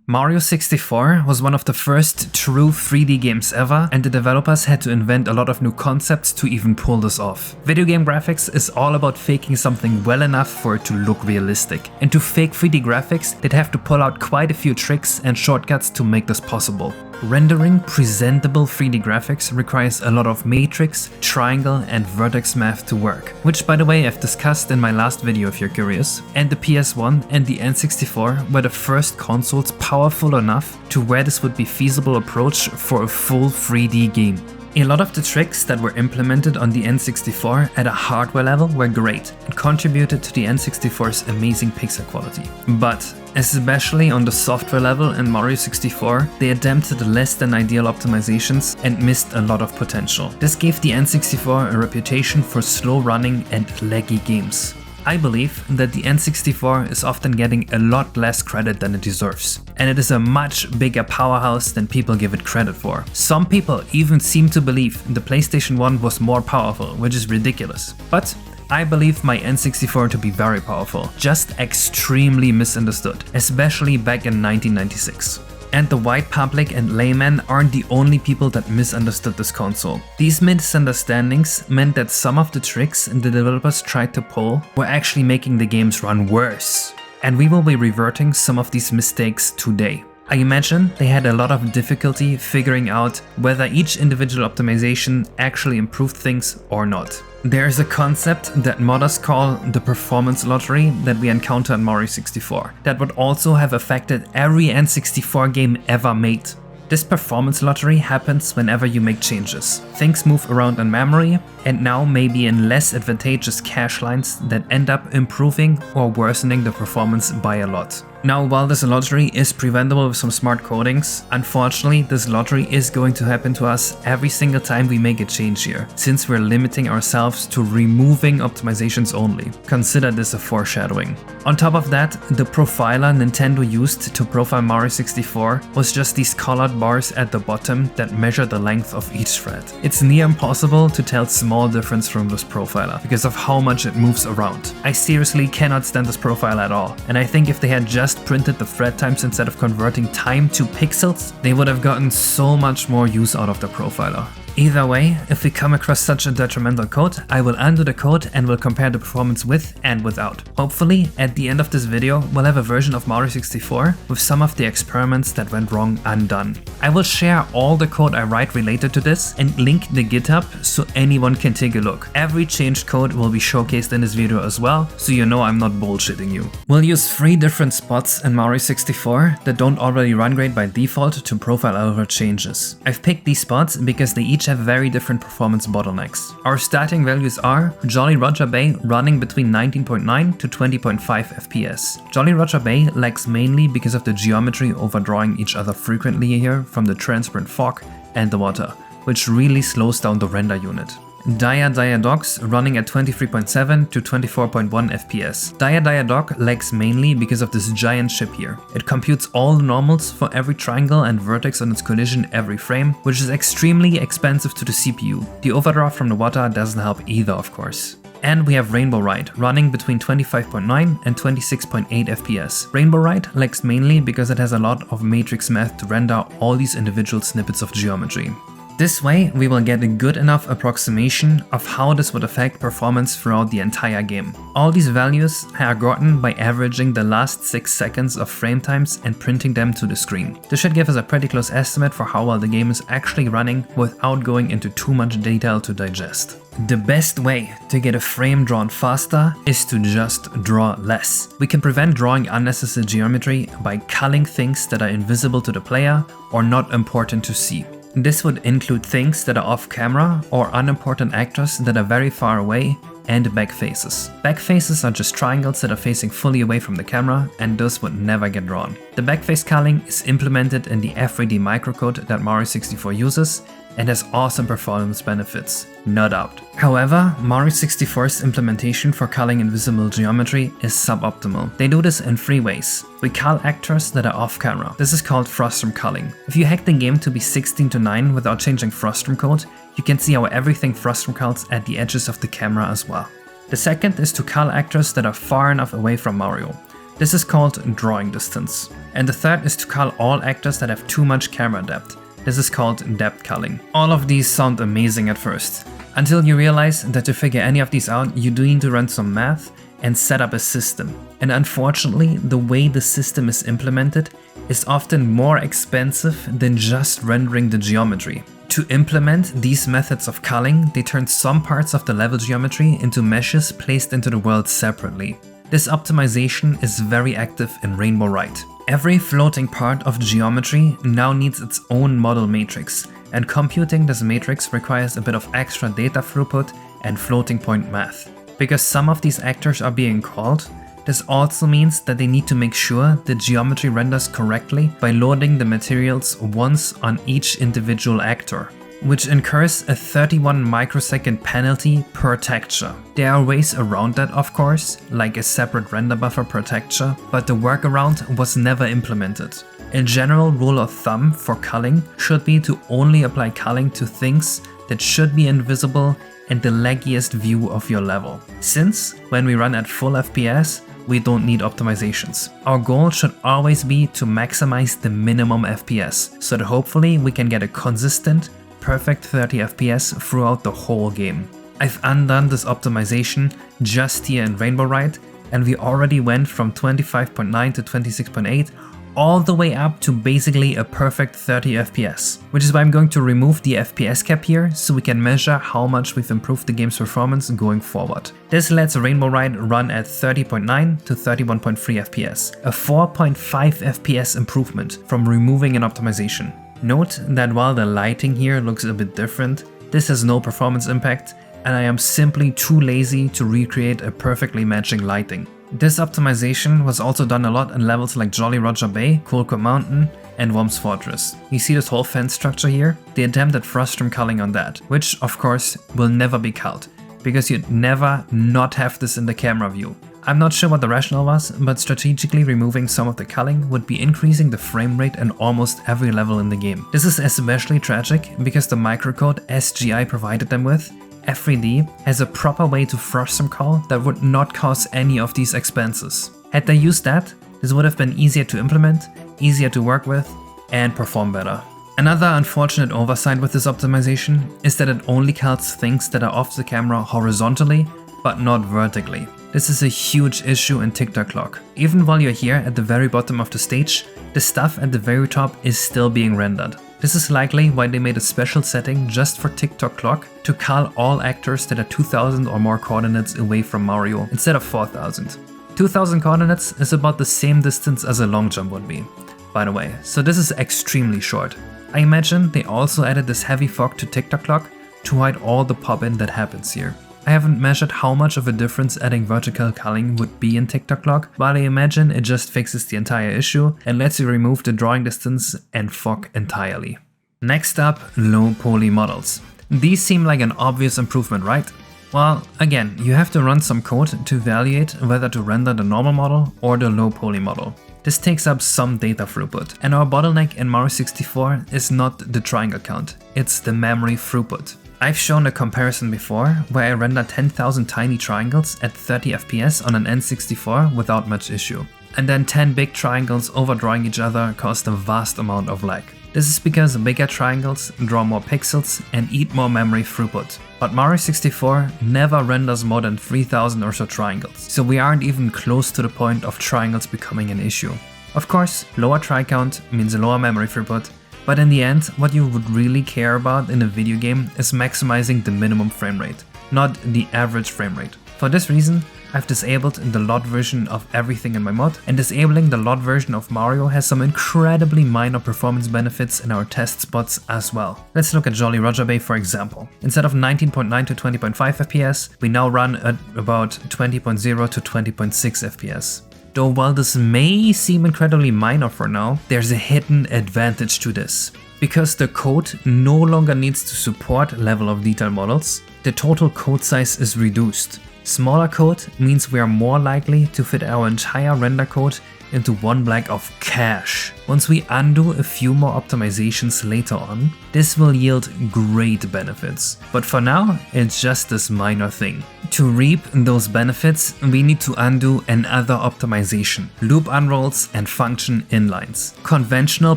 Mario 64 was one of the first true 3D games ever, and the developers had to invent a lot of new concepts to even pull this off. Video game graphics is all about faking something well enough for it to look realistic. And to fake 3D graphics, they'd have to pull out quite a few tricks and shortcuts to make this possible. Rendering presentable 3D graphics requires a lot of matrix, triangle and vertex math to work, which by the way I've discussed in my last video if you're curious. And the PS1 and the N64 were the first consoles powerful enough to where this would be feasible approach for a full 3D game. A lot of the tricks that were implemented on the N64 at a hardware level were great and contributed to the N64's amazing pixel quality. But especially on the software level in Mario 64, they attempted less than ideal optimizations and missed a lot of potential. This gave the N64 a reputation for slow running and laggy games. I believe that the N64 is often getting a lot less credit than it deserves, and it is a much bigger powerhouse than people give it credit for. Some people even seem to believe the PlayStation 1 was more powerful, which is ridiculous. But I believe my N64 to be very powerful, just extremely misunderstood, especially back in 1996. And the wide public and laymen aren't the only people that misunderstood this console. These misunderstandings meant that some of the tricks the developers tried to pull were actually making the games run worse. And we will be reverting some of these mistakes today. I imagine they had a lot of difficulty figuring out whether each individual optimization actually improved things or not. There is a concept that modders call the performance lottery that we encounter in Mario 64 that would also have affected every N64 game ever made. This performance lottery happens whenever you make changes. Things move around in memory and now maybe in less advantageous cache lines that end up improving or worsening the performance by a lot. Now, while this lottery is preventable with some smart codings, unfortunately this lottery is going to happen to us every single time we make a change here, since we're limiting ourselves to removing optimizations only. Consider this a foreshadowing. On top of that, the profiler Nintendo used to profile Mario 64 was just these colored bars at the bottom that measure the length of each thread. It's near impossible to tell small difference from this profiler because of how much it moves around. I seriously cannot stand this profile at all, and I think if they had just printed the thread times instead of converting time to pixels, they would have gotten so much more use out of the profiler. Either way, if we come across such a detrimental code, I will undo the code and will compare the performance with and without. Hopefully, at the end of this video, we'll have a version of Mario 64 with some of the experiments that went wrong undone. I will share all the code I write related to this and link the GitHub so anyone can take a look. Every changed code will be showcased in this video as well, so you know I'm not bullshitting you. We'll use 3 different spots in Mario 64 that don't already run great by default to profile our changes. I've picked these spots because they each have very different performance bottlenecks. Our starting values are Jolly Roger Bay running between 19.9 to 20.5 FPS. Jolly Roger Bay lags mainly because of the geometry overdrawing each other frequently here from the transparent fog and the water, which really slows down the render unit. Dire Dogs running at 23.7 to 24.1 FPS. Dire Dog lags mainly because of this giant ship here. It computes all the normals for every triangle and vertex on its collision every frame, which is extremely expensive to the CPU. The overdraw from the water doesn't help either, of course. And we have Rainbow Ride running between 25.9 and 26.8 FPS. Rainbow Ride lags mainly because it has a lot of matrix math to render all these individual snippets of geometry. This way, we will get a good enough approximation of how this would affect performance throughout the entire game. All these values are gotten by averaging the last 6 seconds of frame times and printing them to the screen. This should give us a pretty close estimate for how well the game is actually running without going into too much detail to digest. The best way to get a frame drawn faster is to just draw less. We can prevent drawing unnecessary geometry by culling things that are invisible to the player or not important to see. This would include things that are off camera or unimportant actors that are very far away, and back faces. Back faces are just triangles that are facing fully away from the camera and thus would never get drawn. The backface culling is implemented in the F3D microcode that Mario 64 uses and has awesome performance benefits, no doubt. However, Mario 64's implementation for culling invisible geometry is suboptimal. They do this in 3 ways. We cull actors that are off camera. This is called frustum culling. If you hack the game to be 16:9 without changing frustum code, you can see how everything frustum culls at the edges of the camera as well. The second is to cull actors that are far enough away from Mario. This is called drawing distance. And the third is to cull all actors that have too much camera depth. This is called depth culling. All of these sound amazing at first, until you realize that to figure any of these out, you do need to run some math and set up a system. And unfortunately, the way the system is implemented is often more expensive than just rendering the geometry. To implement these methods of culling, they turn some parts of the level geometry into meshes placed into the world separately. This optimization is very active in Rainbow Ride. Every floating part of geometry now needs its own model matrix, and computing this matrix requires a bit of extra data throughput and floating point math. Because some of these actors are being called, this also means that they need to make sure the geometry renders correctly by loading the materials once on each individual actor, which incurs a 31 microsecond penalty per texture. There are ways around that, of course, like a separate render buffer per texture, but the workaround was never implemented. A general rule of thumb for culling should be to only apply culling to things that should be invisible in the laggiest view of your level, since when we run at full FPS, we don't need optimizations. Our goal should always be to maximize the minimum FPS, so that hopefully we can get a consistent, perfect 30 FPS throughout the whole game. I've undone this optimization just here in Rainbow Ride, and we already went from 25.9 to 26.8 all the way up to basically a perfect 30 FPS, which is why I'm going to remove the FPS cap here so we can measure how much we've improved the game's performance going forward. This lets Rainbow Ride run at 30.9 to 31.3 FPS, a 4.5 FPS improvement from removing an optimization. Note that while the lighting here looks a bit different, this has no performance impact, and I am simply too lazy to recreate a perfectly matching lighting. This optimization was also done a lot in levels like Jolly Roger Bay, Cold Mountain, and Worm's Fortress. You see this whole fence structure here? They attempted frustum culling on that, which of course will never be culled, because you'd never not have this in the camera view. I'm not sure what the rationale was, but strategically removing some of the culling would be increasing the frame rate in almost every level in the game. This is especially tragic because the microcode SGI provided them with, F3D, has a proper way to frustum cull that would not cause any of these expenses. Had they used that, this would have been easier to implement, easier to work with, and perform better. Another unfortunate oversight with this optimization is that it only culls things that are off the camera horizontally, but not vertically. This is a huge issue in TikTok clock. Even while you're here at the very bottom of the stage, the stuff at the very top is still being rendered. This is likely why they made a special setting just for TikTok clock to cull all actors that are 2000 or more coordinates away from Mario instead of 4000. 2000 coordinates is about the same distance as a long jump would be, by the way, so this is extremely short. I imagine they also added this heavy fog to TikTok clock to hide all the pop-in that happens here. I haven't measured how much of a difference adding vertical culling would be in TikTok clock, but I imagine it just fixes the entire issue and lets you remove the drawing distance and fog entirely. Next up, low poly models. These seem like an obvious improvement, right? Well, again, you have to run some code to evaluate whether to render the normal model or the low poly model. This takes up some data throughput, and our bottleneck in Mario 64 is not the triangle count, it's the memory throughput. I've shown a comparison before where I render 10,000 tiny triangles at 30 FPS on an N64 without much issue. And then 10 big triangles overdrawing each other caused a vast amount of lag. This is because bigger triangles draw more pixels and eat more memory throughput. But Mario 64 never renders more than 3000 or so triangles, so we aren't even close to the point of triangles becoming an issue. Of course, lower try count means a lower memory throughput, but in the end, what you would really care about in a video game is maximizing the minimum frame rate, not the average frame rate. For this reason, I've disabled the LOD version of everything in my mod, and disabling the LOD version of Mario has some incredibly minor performance benefits in our test spots as well. Let's look at Jolly Roger Bay for example. Instead of 19.9 to 20.5 FPS, we now run at about 20.0 to 20.6 FPS. Though while this may seem incredibly minor for now, there's a hidden advantage to this. Because the code no longer needs to support level of detail models, the total code size is reduced. Smaller code means we are more likely to fit our entire render code into 1 black of cash. Once we undo a few more optimizations later on, this will yield great benefits. But for now, it's just this minor thing. To reap those benefits, we need to undo another optimization, loop unrolls and function inlines. Conventional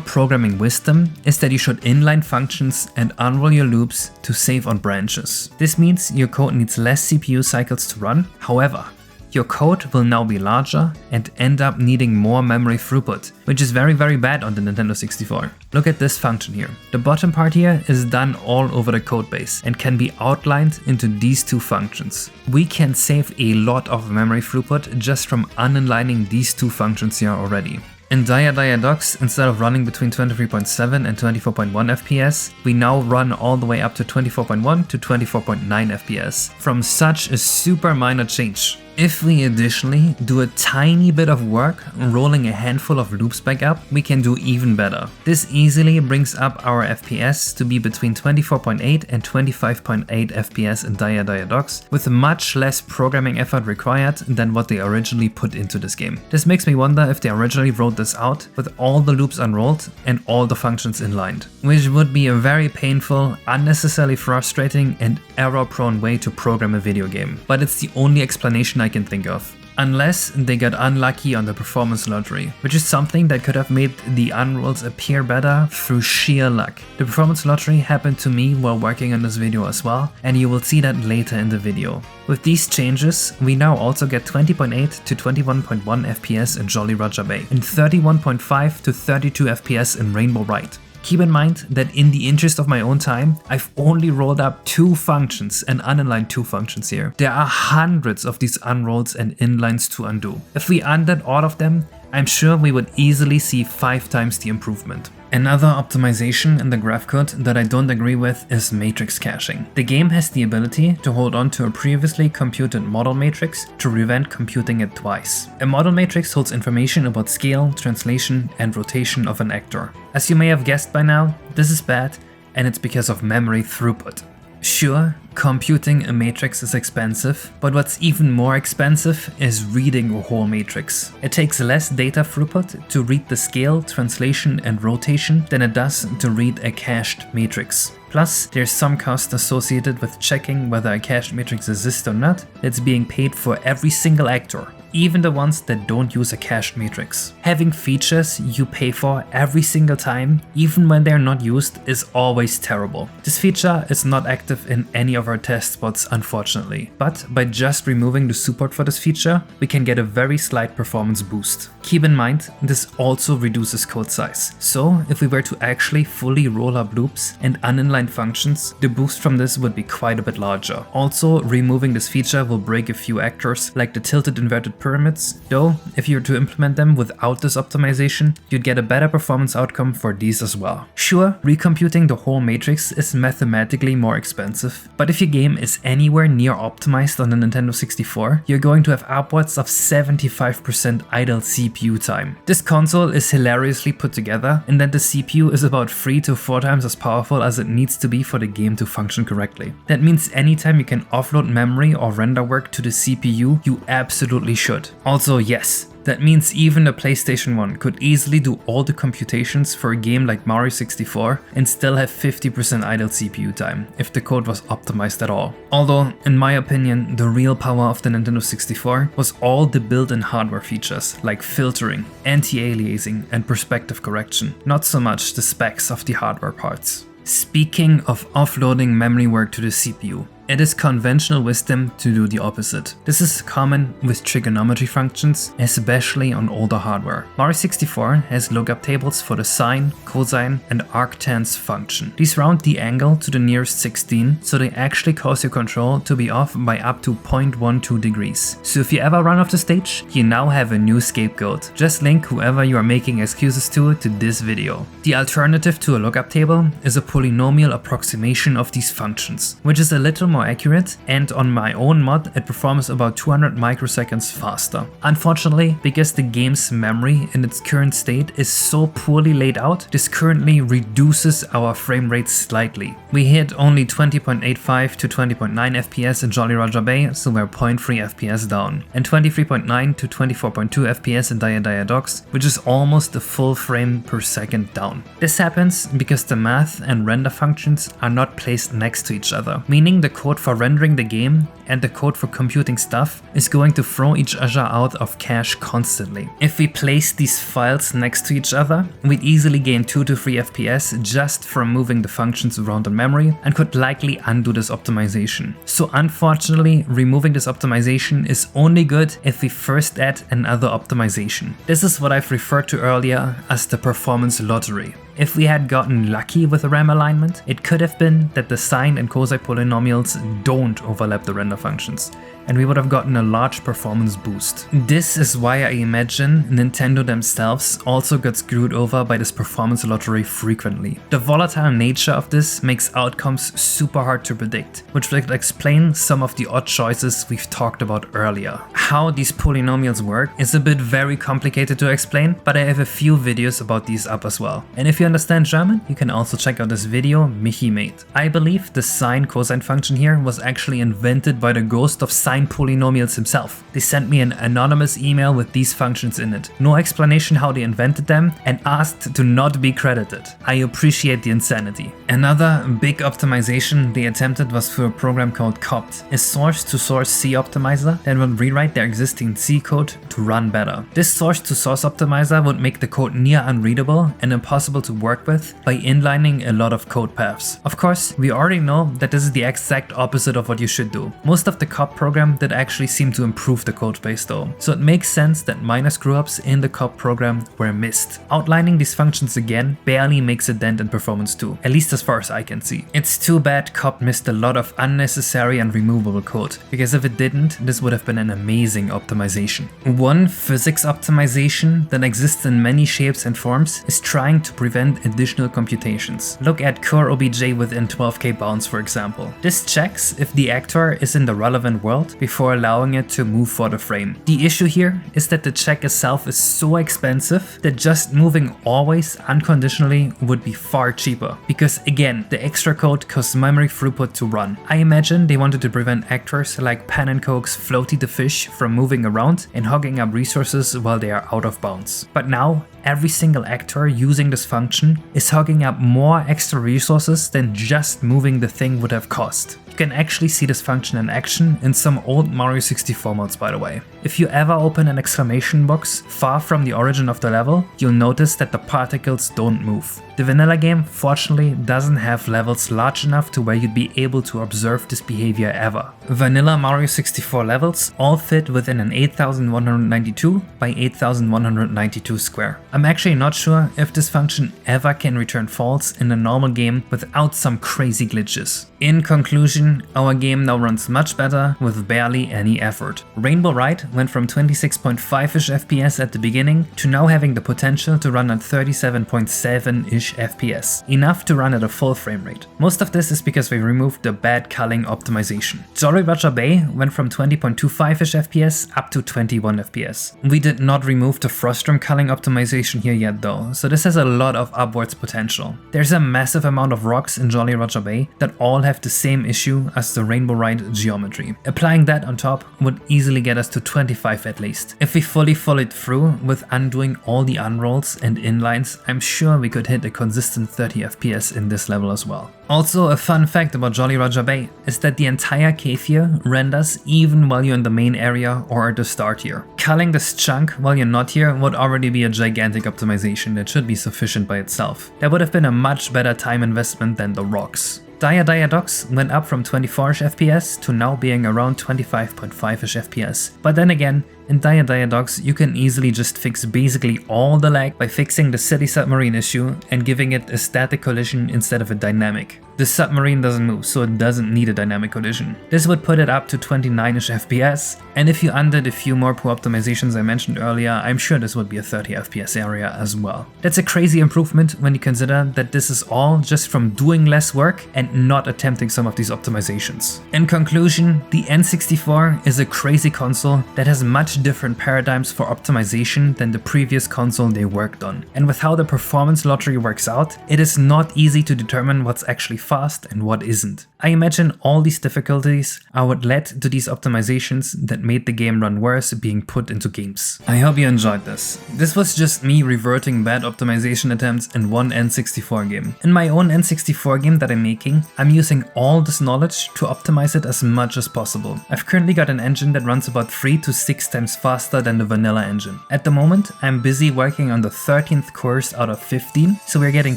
programming wisdom is that you should inline functions and unroll your loops to save on branches. This means your code needs less CPU cycles to run. However, your code will now be larger and end up needing more memory throughput, which is very bad on the Nintendo 64. Look at this function here. The bottom part here is done all over the codebase and can be outlined into these 2 functions. We can save a lot of memory throughput just from uninlining these 2 functions here already. In Docs, instead of running between 23.7 and 24.1 FPS, we now run all the way up to 24.1 to 24.9 FPS from such a super minor change. If we additionally do a tiny bit of work rolling a handful of loops back up, we can do even better. This easily brings up our FPS to be between 24.8 and 25.8 FPS in Docs, with much less programming effort required than what they originally put into this game. This makes me wonder if they originally wrote this out with all the loops unrolled and all the functions inlined, which would be a very painful, unnecessarily frustrating and error-prone way to program a video game. But it's the only explanation I can think of. Unless they got unlucky on the performance lottery, which is something that could have made the unrolls appear better through sheer luck. The performance lottery happened to me while working on this video as well, and you will see that later in the video. With these changes, we now also get 20.8 to 21.1 FPS in Jolly Roger Bay, and 31.5 to 32 FPS in Rainbow Ride. Keep in mind that in the interest of my own time, I've only rolled up 2 functions and uninlined 2 functions here. There are hundreds of these unrolls and inlines to undo. If we undid all of them, I'm sure we would easily see 5 times the improvement. Another optimization in the graph code that I don't agree with is matrix caching. The game has the ability to hold on to a previously computed model matrix to prevent computing it twice. A model matrix holds information about scale, translation, and rotation of an actor. As you may have guessed by now, this is bad, and it's because of memory throughput. Sure, computing a matrix is expensive, but what's even more expensive is reading a whole matrix. It takes less data throughput to read the scale, translation, and rotation than it does to read a cached matrix. Plus, there's some cost associated with checking whether a cached matrix exists or not that's being paid for every single actor, even the ones that don't use a cached matrix. Having features you pay for every single time, even when they're not used, is always terrible. This feature is not active in any of our test spots, unfortunately, but by just removing the support for this feature, we can get a very slight performance boost. Keep in mind, this also reduces code size, so if we were to actually fully roll up loops and uninline functions, the boost from this would be quite a bit larger. Also, removing this feature will break a few actors, like the tilted inverted pyramids, though if you were to implement them without this optimization, you'd get a better performance outcome for these as well. Sure, recomputing the whole matrix is mathematically more expensive, but if your game is anywhere near optimized on the Nintendo 64, you're going to have upwards of 75% idle CPU time. This console is hilariously put together in that the CPU is about 3 to 4 times as powerful as it needs to be for the game to function correctly. That means anytime you can offload memory or render work to the CPU, you absolutely should. Also, yes, that means even the PlayStation 1 could easily do all the computations for a game like Mario 64 and still have 50% idle CPU time, if the code was optimized at all. Although, in my opinion, the real power of the Nintendo 64 was all the built-in hardware features like filtering, anti-aliasing, and perspective correction, not so much the specs of the hardware parts. Speaking of offloading memory work to the CPU, it is conventional wisdom to do the opposite. This is common with trigonometry functions, especially on older hardware. Mario 64 has lookup tables for the sine, cosine, and arctans function. These round the angle to the nearest 16, so they actually cause your control to be off by up to 0.12 degrees. So if you ever run off the stage, you now have a new scapegoat. Just link whoever you are making excuses to this video. The alternative to a lookup table is a polynomial approximation of these functions, which is a little more more accurate, and on my own mod it performs about 200 microseconds faster. Unfortunately, because the game's memory in its current state is so poorly laid out, this currently reduces our frame rate slightly. We hit only 20.85 to 20.9 FPS in Jolly Roger Bay, so we're 0.3 FPS down, and 23.9 to 24.2 FPS in Dire Dire Docks, which is almost a full frame per second down. This happens because the math and render functions are not placed next to each other, meaning the code for rendering the game and the code for computing stuff is going to throw each other out of cache constantly. If we place these files next to each other, we'd easily gain 2 to 3 FPS just from moving the functions around in memory and could likely undo this optimization. So unfortunately, removing this optimization is only good if we first add another optimization. This is what I've referred to earlier as the performance lottery. If we had gotten lucky with the RAM alignment, it could have been that the sine and cosine polynomials don't overlap the render functions, and we would have gotten a large performance boost. This is why I imagine Nintendo themselves also got screwed over by this performance lottery frequently. The volatile nature of this makes outcomes super hard to predict, which will explain some of the odd choices we've talked about earlier. How these polynomials work is a bit very complicated to explain, but I have a few videos about these up as well. And if you understand German, you can also check out this video Michi made. I believe the sine cosine function here was actually invented by the ghost of sine polynomials himself. They sent me an anonymous email with these functions in it. No explanation how they invented them, and asked to not be credited. I appreciate the insanity. Another big optimization they attempted was through a program called Copt, a source-to-source C optimizer that would rewrite their existing C code to run better. This source-to-source optimizer would make the code near unreadable and impossible to work with by inlining a lot of code paths. Of course, we already know that this is the exact opposite of what you should do. Most of the Copt program did actually seem to improve the code base though, so it makes sense that minor screw-ups in the Copt program were missed. Outlining these functions again barely makes a dent in performance too, at least as far as I can see. It's too bad Copt missed a lot of unnecessary and removable code, because if it didn't, this would have been an amazing optimization. One physics optimization that exists in many shapes and forms is trying to prevent additional computations. Look at core OBJ within 12k bounds, for example. This checks if the actor is in the relevant world before allowing it to move for the frame. The issue here is that the check itself is so expensive that just moving always unconditionally would be far cheaper, because again, the extra code costs memory throughput to run. I imagine they wanted to prevent actors like Pan and Coke's Floaty the Fish from moving around and hogging up resources while they are out of bounds. But now, every single actor using this function is hogging up more extra resources than just moving the thing would have cost. You can actually see this function in action in some old Mario 64 mods, by the way. If you ever open an exclamation box far from the origin of the level, you'll notice that the particles don't move. The vanilla game fortunately doesn't have levels large enough to where you'd be able to observe this behavior ever. Vanilla Mario 64 levels all fit within an 8192 by 8192 square. I'm actually not sure if this function ever can return false in a normal game without some crazy glitches. In conclusion, our game now runs much better with barely any effort. Rainbow Ride went from 26.5-ish FPS at the beginning to now having the potential to run at 37.7-ish FPS, enough to run at a full frame rate. Most of this is because we removed the bad culling optimization. Jolly Roger Bay went from 20.25-ish FPS up to 21 FPS. We did not remove the frustrum culling optimization here yet though, so this has a lot of upwards potential. There's a massive amount of rocks in Jolly Roger Bay that all have the same issue as the Rainbow Ride geometry. Applying that on top would easily get us to 25 at least. If we fully followed through with undoing all the unrolls and inlines, I'm sure we could hit a consistent 30 FPS in this level as well. Also, a fun fact about Jolly Roger Bay is that the entire cave here renders even while you're in the main area or at the start here. Culling this chunk while you're not here would already be a gigantic optimization that should be sufficient by itself. That would have been a much better time investment than the rocks. Dire Dire Docks went up from 24-ish FPS to now being around 25.5-ish FPS. But then again, in Dire Dire Docks you can easily just fix basically all the lag by fixing the city submarine issue and giving it a static collision instead of a dynamic. The submarine doesn't move, so it doesn't need a dynamic collision. This would put it up to 29ish FPS, and if you undid a few more poor optimizations I mentioned earlier, I'm sure this would be a 30 FPS area as well. That's a crazy improvement when you consider that this is all just from doing less work and not attempting some of these optimizations. In conclusion, the N64 is a crazy console that has much different paradigms for optimization than the previous console they worked on. And with how the performance lottery works out, it is not easy to determine what's actually fast and what isn't. I imagine all these difficulties are what led to these optimizations that made the game run worse being put into games. I hope you enjoyed this. This was just me reverting bad optimization attempts in one N64 game. In my own N64 game that I'm making, I'm using all this knowledge to optimize it as much as possible. I've currently got an engine that runs about 3 to 6 times faster than the vanilla engine. At the moment, I'm busy working on the 13th course out of 15, so we're getting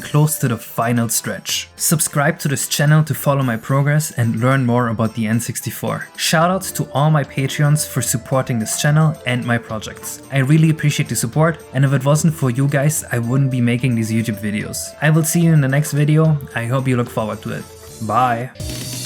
close to the final stretch. Subscribe to this channel to follow my progress and learn more about the N64. Shoutouts to all my Patreons for supporting this channel and my projects. I really appreciate the support, and if it wasn't for you guys, I wouldn't be making these YouTube videos. I will see you in the next video. I hope you look forward to it. Bye!